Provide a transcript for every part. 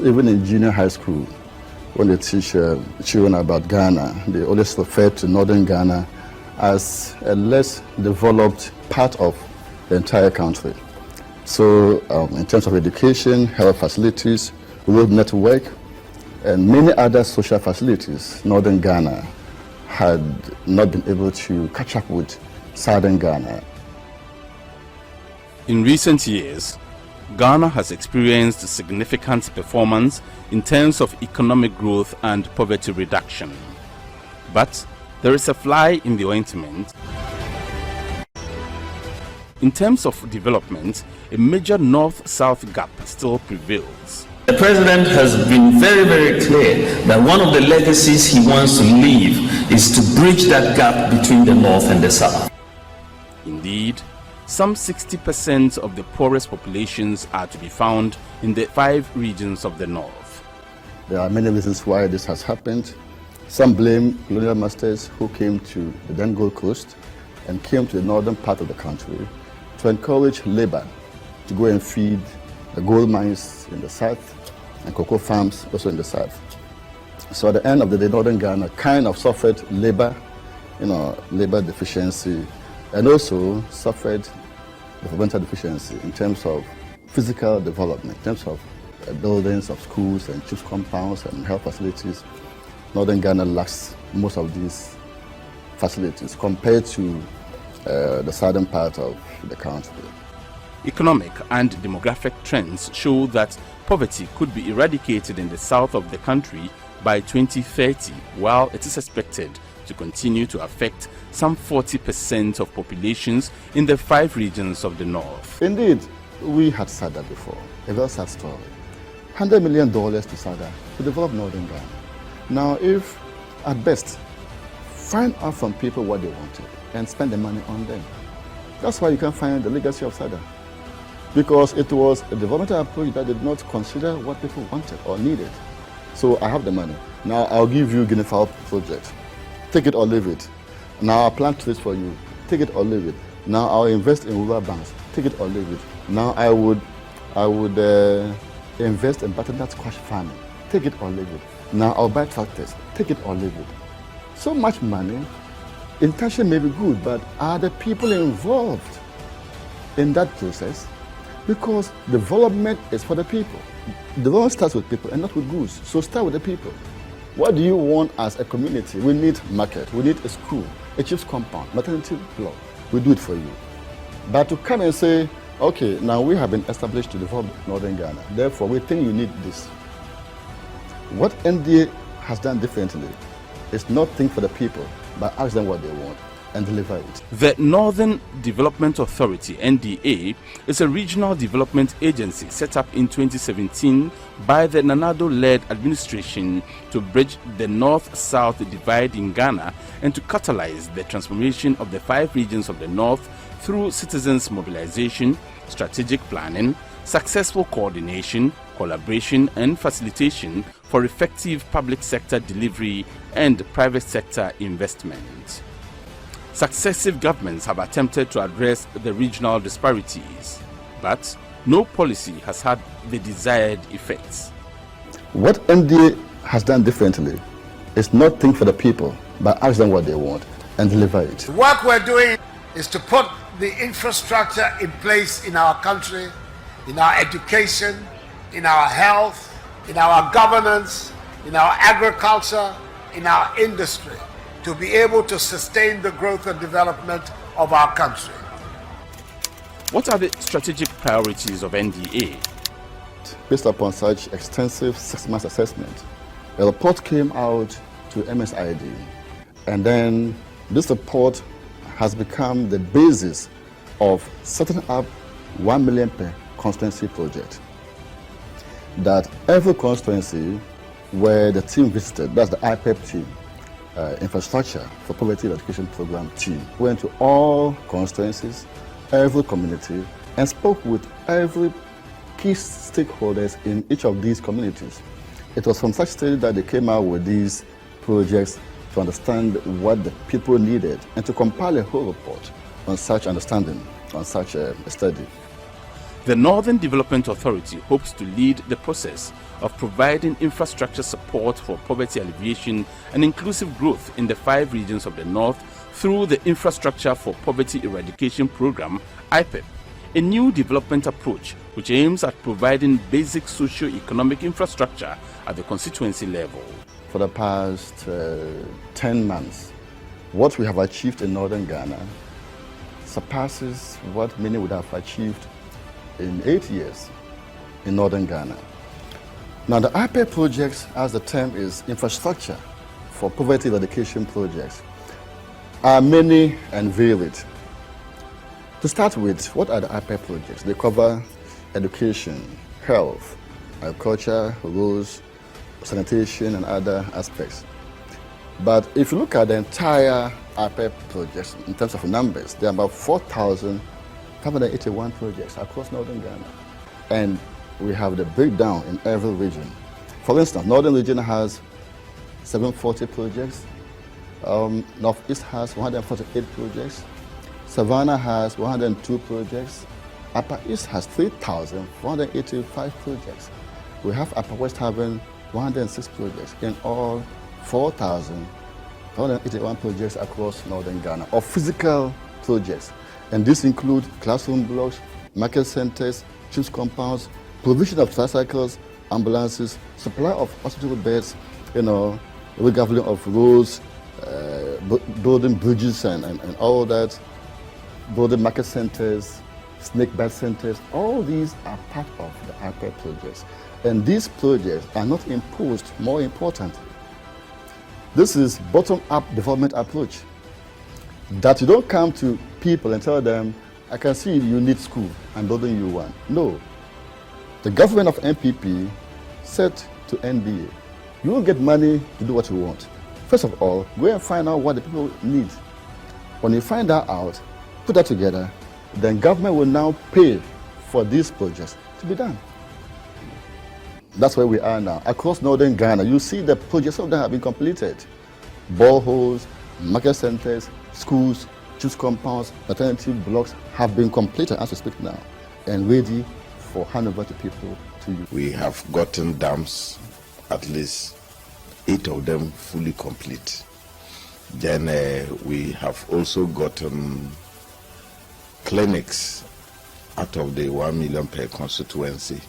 Even in junior high school, when they teach children about Ghana, they always refer to northern Ghana as a less developed part of the entire country. So in terms of education, health facilities, road network, and many other social facilities, northern Ghana had not been able to catch up with southern Ghana. In recent years, Ghana has experienced significant performance in terms of economic growth and poverty reduction. But there is a fly in the ointment. In terms of development, a major north-south gap still prevails. The president has been very, very clear that one of the legacies he wants to leave is to bridge that gap between the north and the south. Indeed, some 60% of the poorest populations are to be found in the 5 regions of the north. There are many reasons why this has happened. Some blame colonial masters who came to the then Gold Coast and came to the northern part of the country to encourage labor to go and feed the gold mines in the south and cocoa farms also in the south. So at the end of the day, northern Ghana kind of suffered labor deficiency, and also suffered developmental deficiency in terms of physical development, in terms of buildings of schools and chiefs compounds and health facilities. Northern Ghana lacks most of these facilities compared to the southern part of the country. Economic and demographic trends show that poverty could be eradicated in the south of the country by 2030, while it is expected to continue to affect some 40% of populations in the 5 regions of the north. Indeed, we had said that before, a very sad story. $100 million to SADA to develop northern Ghana. Now, if at best, find out from people what they wanted and spend the money on them. That's why you can find the legacy of SADA. Because it was a developmental approach that did not consider what people wanted or needed. So I have the money. Now I'll give you Guinea Fowl project. Take it or leave it. Now I'll plant trees for you. Take it or leave it. Now I'll invest in rural banks. Take it or leave it. Now I would invest in butternut squash farming. Take it or leave it. Now I'll buy tractors. Take it or leave it. So much money. Intention may be good, but are the people involved in that process? Because development is for the people. Development starts with people and not with goods. So start with the people. What do you want as a community? We need market, we need a school, a chief's compound, maternity block. We do it for you. But to come and say, okay, now we have been established to develop northern Ghana, therefore we think you need this. What NDA has done differently is not think for the people, but ask them what they want and deliver it. The Northern Development Authority, NDA, is a regional development agency set up in 2017 by the Nanado-led administration to bridge the north-south divide in Ghana and to catalyze the transformation of the 5 regions of the north through citizens' mobilization, strategic planning, successful coordination, collaboration and facilitation for effective public sector delivery and private sector investment. Successive governments have attempted to address the regional disparities, but no policy has had the desired effects. What NDA has done differently is not think for the people, but ask them what they want and deliver it. The work we're doing is to put the infrastructure in place in our country, in our education, in our health, in our governance, in our agriculture, in our industry, to be able to sustain the growth and development of our country. What are the strategic priorities of NDA? Based upon such extensive 6-month assessment, a report came out to MSID, and then this report has become the basis of setting up 1 million per constituency project. That every constituency where the team visited, that's the IPEP team, Infrastructure for Poverty Eradication Programme team, went to all constituencies, every community, and spoke with every key stakeholders in each of these communities. It was from such study that they came out with these projects to understand what the people needed and to compile a whole report on such understanding, on such a study. The Northern Development Authority hopes to lead the process of providing infrastructure support for poverty alleviation and inclusive growth in the 5 regions of the North through the Infrastructure for Poverty Eradication Programme, IPEP, a new development approach which aims at providing basic socio-economic infrastructure at the constituency level. For the past 10 months, what we have achieved in Northern Ghana surpasses what many would have achieved in 8 years in Northern Ghana. Now, the IPEP projects, as the term is, infrastructure for poverty eradication projects, are many and varied. To start with, what are the IPEP projects? They cover education, health, agriculture, roads, sanitation, and other aspects. But if you look at the entire IPEP projects in terms of numbers, there are about 4,581 projects across Northern Ghana. And we have the breakdown in every region. For instance, Northern region has 740 projects, Northeast has 148 projects, Savannah has 102 projects, Upper East has 3,485 projects. We have Upper West having 106 projects, in all 4,481 projects across Northern Ghana, or physical projects. And these include classroom blocks, market centers, children's compounds, provision of tricycles, ambulances, supply of hospital beds, regaveling of roads, building bridges and all that, building market centers, snake bed centers. All these are part of the IPEP projects. And these projects are not imposed, more importantly. This is bottom-up development approach. That you don't come to people and tell them, I can see you need school, I'm building you one. No. The government of NPP said to NDA, you will get money to do what you want. First of all, go and find out what the people need. When you find that out, put that together, then government will now pay for these projects to be done. That's where we are now. Across Northern Ghana, you see the projects of them have been completed. Boreholes, market centers, schools, children's compounds, maternity blocks have been completed as we speak now and ready for handover to people to use. We have gotten dams, at least 8 of them fully complete. Then we have also gotten clinics out of the 1 million per constituency.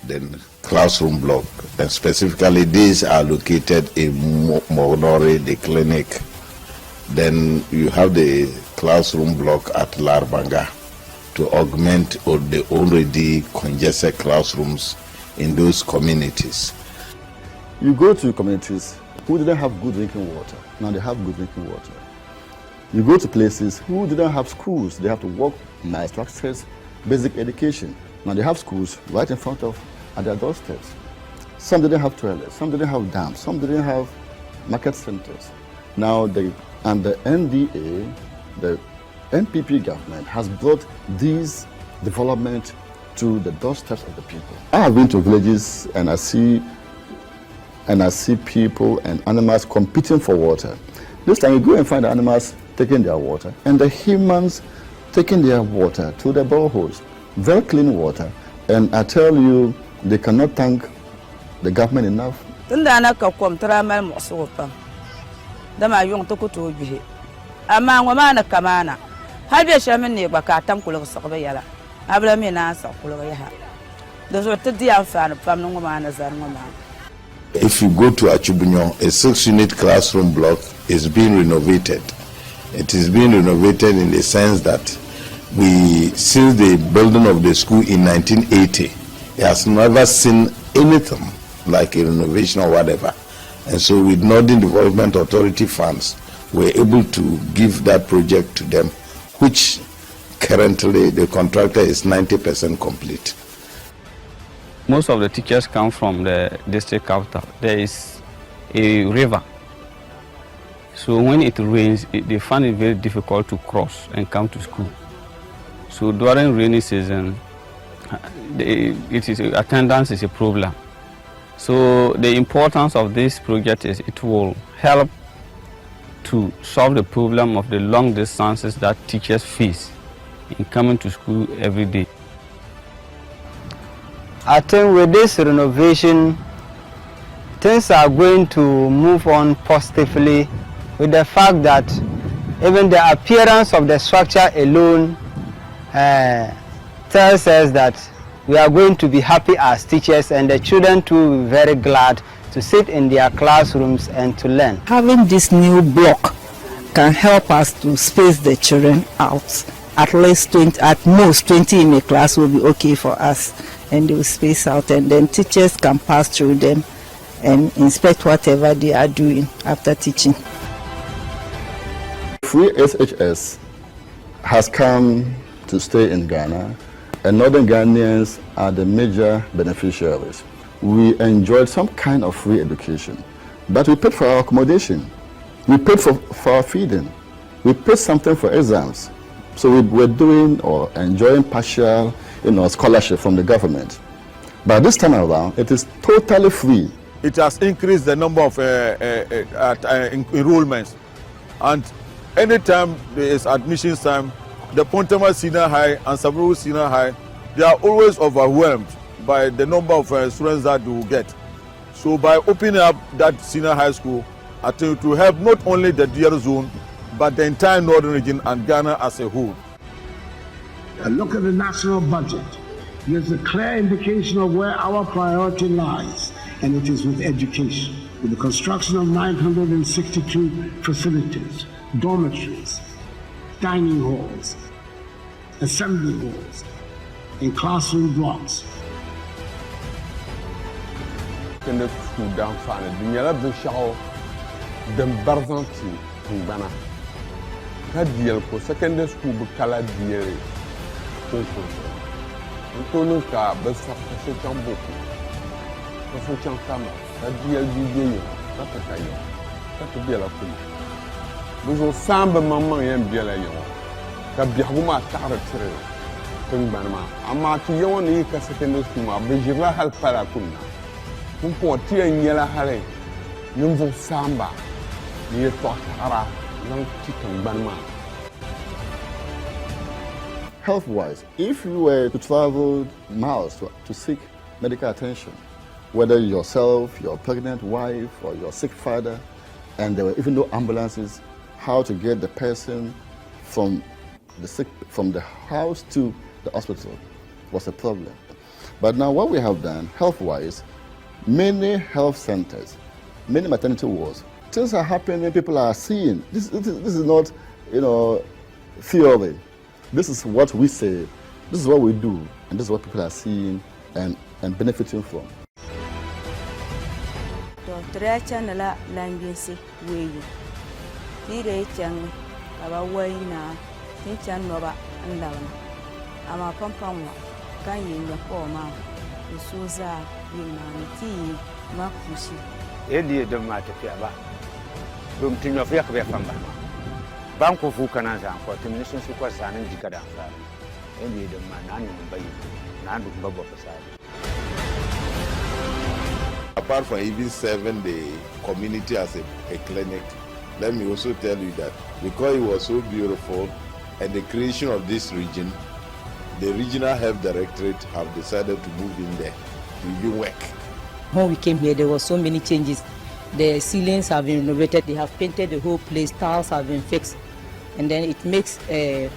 Then classroom block, and specifically these are located in Mogonore, the clinic. Then you have the classroom block at Larbanga to augment the already congested classrooms in those communities. You go to communities who didn't have good drinking water, now they have good drinking water. You go to places who didn't have schools, they have to walk nice to access basic education. Now they have schools right in front of at their doorsteps. Some didn't have toilets, some didn't have dams, some didn't have market centers. Now the NDA, the NPP government has brought these development to the doorsteps of the people. I have been to villages and I see people and animals competing for water. This time you go and find the animals taking their water and the humans taking their water to the boreholes. Very clean water. And I tell you, they cannot thank the government enough. If you go to Achubunyo, a 6-unit classroom block is being renovated. It is being renovated in the sense that since the building of the school in 1980, it has never seen anything like a renovation or whatever. And so with Northern Development Authority funds, we're able to give that project to them, which currently the contractor is 90% complete. Most of the teachers come from the district capital. There is a river. So when it rains, they find it very difficult to cross and come to school. So during rainy season, attendance is a problem. So the importance of this project is it will help to solve the problem of the long distances that teachers face in coming to school every day. I think with this renovation, things are going to move on positively, with the fact that even the appearance of the structure alone tells us that we are going to be happy as teachers, and the children too will be very glad to sit in their classrooms and to learn. Having this new block can help us to space the children out. At least 20, at most 20 in a class will be okay for us, and they will space out, and then teachers can pass through them and inspect whatever they are doing after teaching. Free SHS has come to stay in Ghana, and Northern Ghanaians are the major beneficiaries. We enjoyed some kind of free education, but we paid for our accommodation, we paid for our feeding, we paid something for exams. So we were doing or enjoying partial, scholarship from the government. But this time around, it is totally free. It has increased the number of enrollments, and anytime there is admission time, the Pontema Senior High and Savuru Senior High, they are always overwhelmed by the number of students that they will get. So by opening up that senior high school, I think it will help not only the DR zone, but the entire northern region and Ghana as a whole. A look at the national budget gives a clear indication of where our priority lies, and it is with education. With the construction of 962 facilities, dormitories, dining halls, assembly halls, and classroom blocks. Secondary school down fana dunyala be shaw dem barzanti ngana ka diel ko secondary school bu kala diere ko no ka be sa so chambo ko so chankama ka diel biye ka ta yo ka to biela ko bu so samba mamman yem biela yo ka biaguma tare tire ngana ma amma ti yo ni ka secondary school ma be jira hal para kunna. Health-wise, if you were to travel miles to seek medical attention, whether yourself, your pregnant wife, or your sick father, and there were even no ambulances, how to get the person from the house to the hospital was a problem. But now what we have done, health-wise, many health centers, many maternity wards, things are happening, people are seeing. This is not, theory. This is what we say, this is what we do, and this is what people are seeing and benefiting from. Edi de mate fiaba dum tinyo fiya ka be famba banko fu kana za ko tin sun su kwa zanin jika da fa edi de manani mbayi na ndu mbabo fasali. Apart from even serving the community as a clinic, let me also tell you that because it was so beautiful and the creation of this region, the Regional Health Directorate have decided to move in there to do work. When we came here, there were so many changes. The ceilings have been renovated, they have painted the whole place, tiles have been fixed, and then it makes the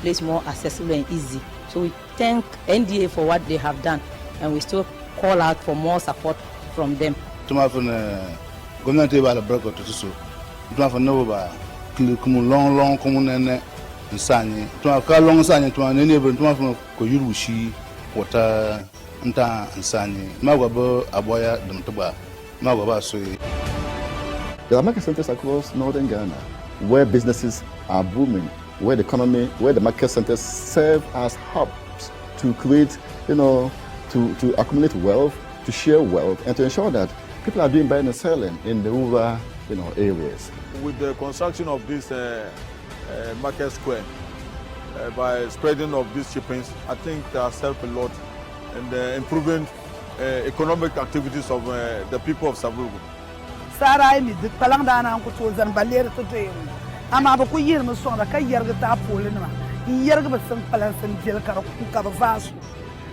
place more accessible and easy. So we thank NDA for what they have done, and we still call out for more support from them. Nsanye tuma ka long nsanye tuma ne ne tuma fun ko yurushi wata nta nsanye magwabo aboya dum tuba magwaba so. There are market centers across northern Ghana where businesses are booming, where the economy, where the market centers serve as hubs to create, to accumulate wealth, to share wealth, and to ensure that people are doing buying and selling in the rural, areas. With the construction of this market square, by spreading of these shippings, I think that has helped a lot in improving economic activities of the people of Savuru. Sarai mi dik palang dana ko to zan baler to te ama ba ku yir mu so da kai yarga ta polin ma yarga ba san palan san jel kar ku ka ba vasu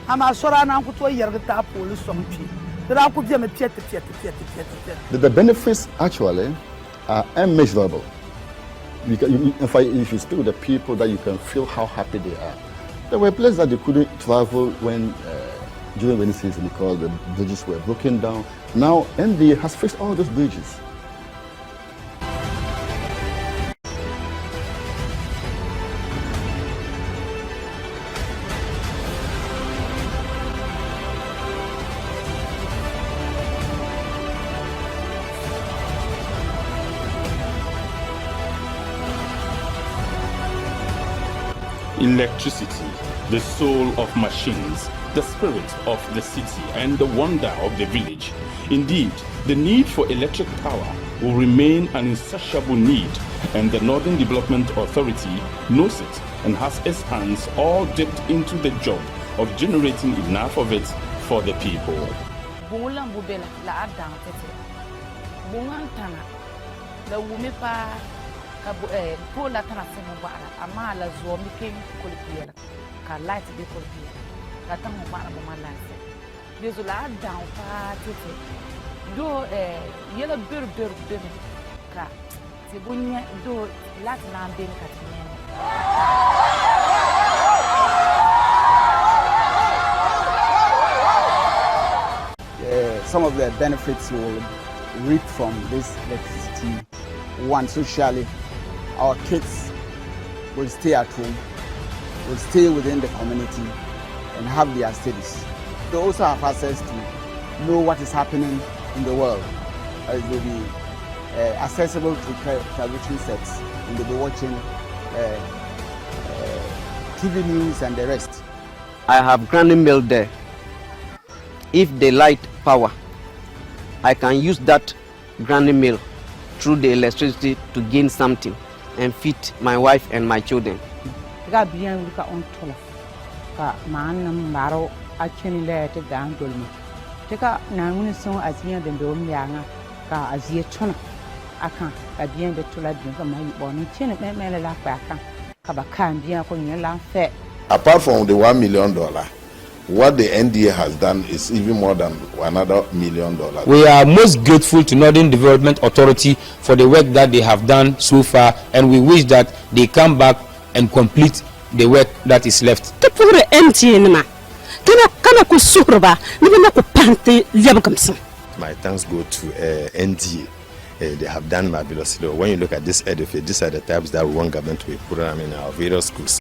ama sora na nkuto yergta police sompi dra ku bia me piet. The benefits actually are immeasurable. In fact, if you speak with the people, that you can feel how happy they are. There were places that they couldn't travel when during rainy season because the bridges were broken down. Now NDA has fixed all those bridges. Electricity, the soul of machines, the spirit of the city and the wonder of the village. Indeed, the need for electric power will remain an insatiable need, and the Northern Development Authority knows it and has its hands all dipped into the job of generating enough of it for the people. Pola tana semu bara ama la zo mi ken kolpiela ka light be kolpiela ka tamo bara ba malase bezo la down pa tete do yela ber ka se bunya do lat na ben ka tinen. Some of the benefits you will reap from this electricity. One, socially, our kids will stay at home, will stay within the community and have their studies. They also have access to know what is happening in the world. It will be accessible to television sets, and they'll be watching TV news and the rest. I have grinding mill there. If they light power, I can use that grinding mill through the electricity to gain something and feed my wife and my children. Apart from the $1 million, what the NDA has done is even more than another $1 million. We are most grateful to Northern Development Authority for the work that they have done so far, and we wish that they come back and complete the work that is left. My thanks go to NDA. They have done marvelously. When you look at this edifice, these are the types that we want government to be putting in our various schools.